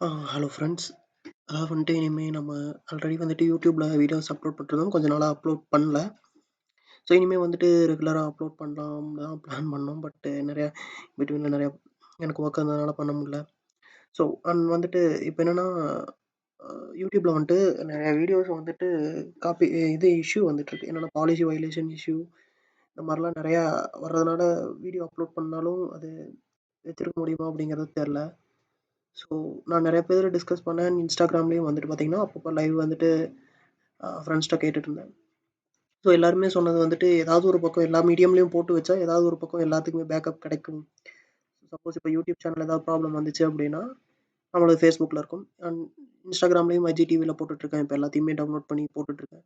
Hello friends. அதாவது வந்துட்டு இனிமேல் நம்ம ஆல்ரெடி வந்துட்டு யூடியூப்பில் வீடியோஸ் அப்லோட் பண்ணிருந்தோம். கொஞ்ச நாளாக அப்லோட் பண்ணல. ஸோ இனிமேல் வந்துட்டு ரெகுலராக அப்லோட் பண்ணலாம் தான் பிளான் பண்ணோம். பட் நிறையா பிட்வீனில் நிறையா எனக்கு ஒர்க் இருந்ததுனால பண்ண முடியல. ஸோ வந்துட்டு இப்போ என்னென்னா யூடியூப்பில் வந்துட்டு நிறையா வீடியோஸ் வந்துட்டு இஷ்யூ வந்துட்டுருக்கு. என்னென்னா பாலிசி வயலேஷன் இஷ்யூ இந்த மாதிரிலாம் நிறையா வர்றதுனால வீடியோ அப்லோட் பண்ணாலும் அது வச்சிருக்க முடியுமா அப்படிங்கிறது தெரில. ஸோ நான் நிறைய பேர் டிஸ்கஸ் பண்ணேன். இன்ஸ்டாகிராம்லேயும் வந்துட்டு பார்த்தீங்கன்னா அப்பப்போ லைவ் வந்துட்டு ஃப்ரெண்ட்ஸ்கிட்ட கேட்டுட்டு இருந்தேன். ஸோ எல்லாருமே சொன்னது வந்துட்டு ஏதாவது ஒரு பக்கம் எல்லா மீடியம்லேயும் போட்டு வச்சா ஏதாவது ஒரு பக்கம் எல்லாத்துக்குமே பேக்கப் கிடைக்கும். சப்போஸ் இப்போ யூடியூப் சேனல் ஏதாவது ப்ராப்ளம் வந்துச்சு அப்படின்னா நம்மளது ஃபேஸ்புக்கில் இருக்கும். அண்ட் இன்ஸ்டாகிராம்லேயும் IGTVயில் போட்டுட்ருக்கேன். இப்போ எல்லாத்தையுமே டவுன்லோட் பண்ணி போட்டுட்ருக்கேன்.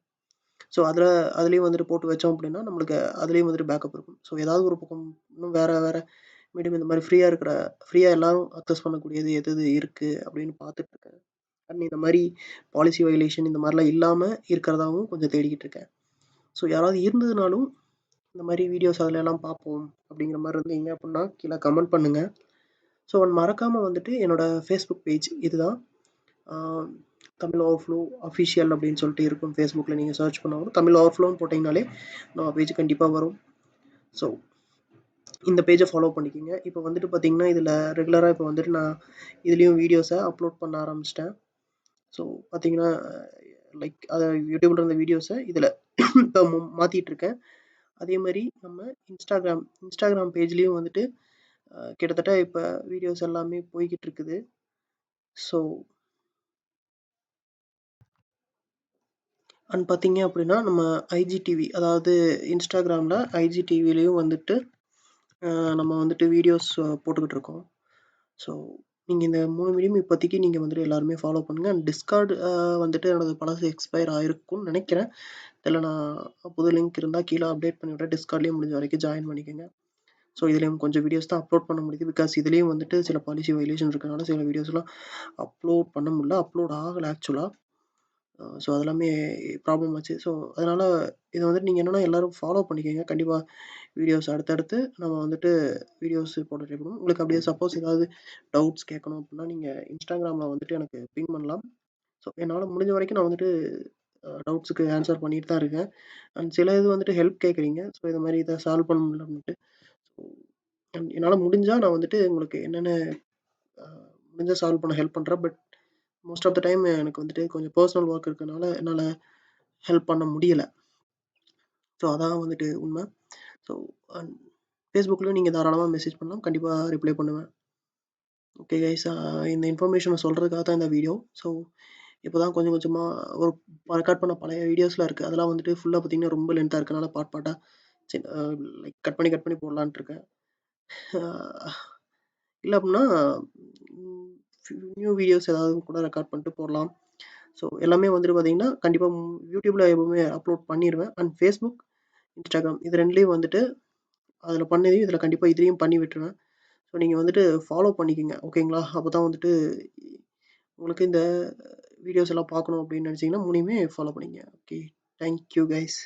ஸோ அதுலேயும் வந்துட்டு போட்டு வச்சோம் அப்படின்னா நம்மளுக்கு அதுலேயும் வந்துட்டு பேக்கப் இருக்கும். ஸோ ஏதாவது ஒரு பக்கம் இன்னும் வேறு மீடியம் இந்த மாதிரி ஃப்ரீயாக எல்லாரும் அக்சஸ் பண்ணக்கூடியது எது இருக்குது அப்படின்னு பார்த்துட்ருக்கேன். அண்ட் இந்த மாதிரி பாலிசி வயலேஷன் இந்த மாதிரிலாம் இல்லாமல் இருக்கிறதாவும் கொஞ்சம் தேடிக்கிட்டு இருக்கேன். ஸோ யாராவது இருந்ததுனாலும் இந்த மாதிரி வீடியோஸ் அதில் எல்லாம் பார்ப்போம் அப்படிங்கிற மாதிரி இருந்தீங்க அப்படின்னா கீழே கமெண்ட் பண்ணுங்கள். ஸோ மறக்காமல் வந்துட்டு என்னோடய ஃபேஸ்புக் பேஜ் இதுதான், தமிழ் ஓவர்ஃப்ளோ அஃபிஷியல் அப்படின்னு சொல்லிட்டு இருக்கும். ஃபேஸ்புக்கில் நீங்கள் சர்ச் பண்ணாலும் தமிழ் ஓவர்ஃப்ளோன்னு போட்டிங்கனாலே நம்ம பேஜ் கண்டிப்பாக வரும். ஸோ இந்த பேஜை ஃபாலோ பண்ணிக்கோங்க. இப்போ வந்துட்டு பார்த்தீங்கன்னா இதில் ரெகுலராக இப்போ வந்துட்டு நான் இதுலேயும் வீடியோஸை அப்லோட் பண்ண ஆரம்பிச்சிட்டேன். ஸோ பார்த்தீங்கன்னா லைக் அதை யூடியூப்ல இருந்த வீடியோஸை இதில் இப்போ மாற்றிட்டுருக்கேன். அதே மாதிரி நம்ம இன்ஸ்டாகிராம் பேஜ்லேயும் வந்துட்டு கிட்டத்தட்ட இப்போ வீடியோஸ் எல்லாமே போய்கிட்டு இருக்குது. ஸோ அண்ட் பார்த்தீங்க அப்படின்னா நம்ம IGTV, அதாவது இன்ஸ்டாகிராமில் IGTVலேயும் வந்துட்டு நம்ம வந்துட்டு வீடியோஸ் போட்டுக்கிட்டு இருக்கோம். ஸோ நீங்கள் இந்த 3 மீடியம் இப்போதைக்கு நீங்கள் வந்துட்டு எல்லாருமே ஃபாலோ பண்ணுங்கள். அண்ட் டிஸ்கார்டு வந்துட்டு எனது பழசு எக்ஸ்பயர் ஆகிருக்கும்னு நினைக்கிறேன். இதில் நான் புது லிங்க் இருந்தால் கீழே அப்டேட் பண்ணி விட்றேன். டிஸ்கார்ட்லேயும் முடிஞ்ச வரைக்கும் ஜாயின் பண்ணிக்கோங்க. ஸோ இதுலேயும் கொஞ்சம் வீடியோஸ் தான் அப்லோட் பண்ண முடியுது. பிகாஸ் இதுலேயும் வந்துட்டு சில பாலிசி வயலேஷன் இருக்கனால சில வீடியோஸ்லாம் அப்லோட் பண்ண முடியல. அப்லோட் ஆகலை ஆக்சுவலாக. ஸோ அதெல்லாமே ப்ராப்ளம் ஆச்சு. ஸோ அதனால் இதை வந்துட்டு நீங்கள் என்னென்னா எல்லோரும் ஃபாலோ பண்ணிக்கோங்க. கண்டிப்பாக வீடியோஸ் அடுத்தடுத்து நம்ம வந்துட்டு வீடியோஸ் போட ட்ரை பண்ணுவோம். உங்களுக்கு அப்படியே சப்போஸ் ஏதாவது டவுட்ஸ் கேட்கணும் அப்படின்னா நீங்கள் இன்ஸ்டாகிராமில் வந்துட்டு எனக்கு பிங் பண்ணலாம். ஸோ என்னால் முடிஞ்ச வரைக்கும் நான் வந்துட்டு டவுட்ஸுக்கு ஆன்சர் பண்ணிட்டு தான் இருக்கேன். அண்ட் சில இது வந்துட்டு ஹெல்ப் கேட்குறீங்க. ஸோ இந்த மாதிரி இதை சால்வ் பண்ண முடியல அப்படின்ட்டு. ஸோ என்னால் முடிஞ்சால் நான் வந்துட்டு உங்களுக்கு என்னென்ன முடிஞ்சால் சால்வ் பண்ண ஹெல்ப் பண்ணுறேன். But most of the time எனக்கு வந்துட்டு கொஞ்சம் பர்சனல் ஒர்க் இருக்கனால என்னால் ஹெல்ப் பண்ண முடியலை. ஸோ அதான் வந்துட்டு உண்மை. ஸோ ஃபேஸ்புக்கில் நீங்கள் தாராளமாக மெசேஜ் பண்ணலாம். கண்டிப்பாக ரிப்ளை பண்ணுவேன். ஓகே கைஸ், இந்த இன்ஃபர்மேஷனை சொல்கிறதுக்காக தான் இந்த வீடியோ. ஸோ இப்போ தான் கொஞ்சம் கொஞ்சமாக ஒரு ரெக்கார்ட் பண்ண பழைய வீடியோஸ்லாம் இருக்குது. அதெல்லாம் வந்துட்டு ஃபுல்லாக பார்த்திங்கன்னா ரொம்ப லென்த்தாக இருக்கனால பாட்டாக சரி லைக் கட் பண்ணி போடலான்ட்டு இருக்கேன். இல்லை அப்படின்னா நியூ வீடியோஸ் ஏதாவது கூட ரெக்கார்ட் பண்ணிட்டு போடலாம். ஸோ எல்லாமே வந்துட்டு பார்த்தீங்கன்னா கண்டிப்பாக யூடியூப்பில் எப்பவுமே அப்லோட் பண்ணிடுவேன். அண்ட் ஃபேஸ்புக், இன்ஸ்டாகிராம் இது ரெண்டுலேயும் வந்துட்டு அதில் பண்ணதையும் இதில் கண்டிப்பாக இதுலேயும் பண்ணி விட்டுருவேன். ஸோ நீங்கள் வந்துட்டு ஃபாலோ பண்ணிக்கோங்க. ஓகேங்களா? அப்போ தான் வந்துட்டு உங்களுக்கு இந்த வீடியோஸ் எல்லாம் பார்க்கணும் அப்படின்னு நினச்சிங்கன்னா 3மே ஃபாலோ பண்ணிங்க. Okay, thank you guys.